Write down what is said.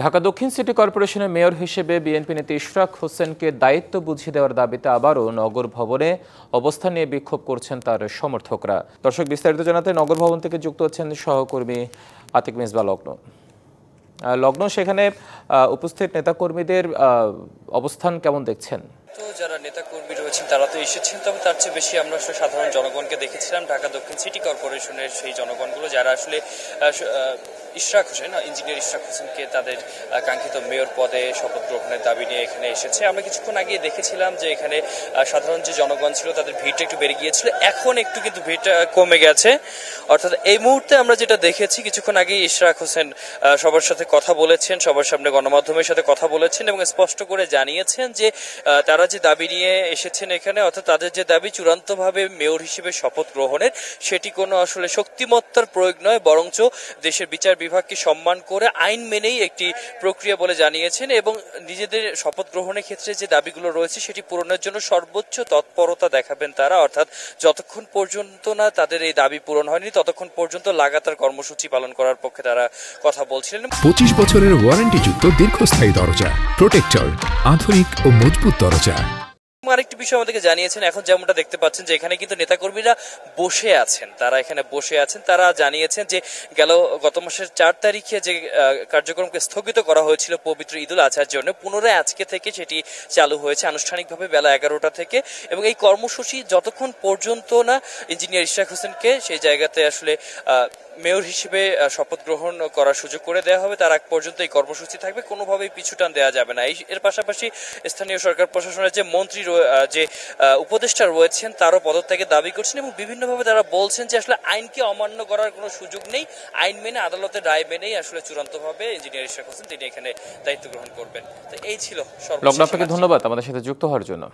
ঢাকা দক্ষিণ সিটি কর্পোরেশনের মেয়র হিসেবে বিএনপি নেতা ইশরাক হোসেনকে দায়িত্ব বুঝিয়ে দেওয়ার দাবিতে আবারও নগর ভবনে অবস্থান নিয়ে বিক্ষোভ করছেন তার সমর্থকরা। দর্শক, বিস্তারিত জানাতে নগর ভবন থেকে যুক্ত হচ্ছেন সহকর্মী আতিক মিসবা লগ্ন। সেখানে উপস্থিত নেতাকর্মীদের অবস্থান কেমন দেখছেন? যারা নেতা কর্মী রয়েছেন তারা তো এসেছেন, তবে তার চেয়ে বেশি আমরা আসলে সাধারণ জনগণকে দেখেছিলাম, ঢাকা দক্ষিণ সিটি কর্পোরেশনের সেই জনগণগুলো যারা আসলে ইশরাক হোসেন, ইঞ্জিনিয়ার ইশরাক হোসেনকে তাদের কাঙ্ক্ষিত মেয়র পদে শপথ গ্রহণের দাবি নিয়ে এখানে এসেছে। আমরা কিছুক্ষণ আগে দেখেছিলাম যে এখানে সাধারণ যে জনগণ ছিল তাদের ভিড়টা একটু বেড়ে গিয়েছিল, এখন একটু কিন্তু ভিড়টা কমে গেছে। অর্থাৎ এই মুহূর্তে আমরা যেটা দেখেছি, কিছুক্ষণ আগে ইশরাক হোসেন সবার সাথে কথা বলেছেন, সবার সামনে গণমাধ্যমের সাথে কথা বলেছেন এবং স্পষ্ট করে জানিয়েছেন যে তারা যে দাবি নিয়ে এসেছেন এখানে, অর্থাৎ তাদের যে দাবি চূড়ান্তভাবে মেয়র হিসেবে শপথ গ্রহণের, সেটি কোনো আসলে শক্তিমত্তার প্রয়োগ নয়, বরঞ্চ দেশের বিচার বিভাগকে সম্মান করে আইন মেনেই একটি প্রক্রিয়া বলে জানিয়েছেন এবং নিজেদের শপথ গ্রহণের ক্ষেত্রে যে দাবিগুলো রয়েছে সেটি পূরণের জন্য সর্বোচ্চ তৎপরতা দেখাবেন তারা। অর্থাৎ যতক্ষণ পর্যন্ত না তাদের এই দাবি পূরণ হয়নি ততক্ষণ পর্যন্ত লাগাতার কর্মসূচি পালন করার পক্ষে তারা কথা বলছিলেন। 25 বছরের ওয়ারেন্টিযুক্ত দীর্ঘস্থায়ী দরজা প্রোটেক্টর, আধুনিক ও মজবুত দরজা। আরেকটি বিষয় আমাদেরকে জানিয়েছেন, এখন যেমনটা দেখতে পাচ্ছেন যে এখানে কিন্তু নেতাকর্মীরা বসে আছেন, তারা এখানে বসে আছেন। তারা জানিয়েছেন যে গত মাসের 4 তারিখে যে কার্যক্রমকে স্থগিত করা হয়েছিল পবিত্র ঈদুল আজহার জন্য, পুনরায় আজকে থেকে সেটি চালু হয়েছে আনুষ্ঠানিকভাবে বেলা 11টা থেকে, এবং এই কর্মসূচি যতক্ষণ পর্যন্ত না ইঞ্জিনিয়ার ইশরাক হোসেনকে সেই জায়গাতে আসলে মেয়র হিসেবে শপথ গ্রহণ করার সুযোগ করে দেওয়া হবে, তার আগ পর্যন্ত এই কর্মসূচি থাকবে, কোনোভাবেই পিছুটান দেওয়া যাবে না। এর পাশাপাশি স্থানীয় সরকার প্রশাসনের যে মন্ত্রী, যে উপদেষ্টা রয়েছেন, তারও পদত্যাগের দাবি করছেন এবং বিভিন্নভাবে তারা বলছেন যে আসলে আইনকে অমান্য করার কোনো সুযোগ নেই, আইন মেনে, আদালতের রায় মেনেই আসলে চূড়ান্তভাবে ইঞ্জিনিয়ার ইশরাক হোসেন তিনি এখানে দায়িত্ব গ্রহণ করবেন। তো এই ছিল সর্বশেষ। আপনাকে ধন্যবাদ আমাদের সাথে যুক্ত হওয়ার জন্য।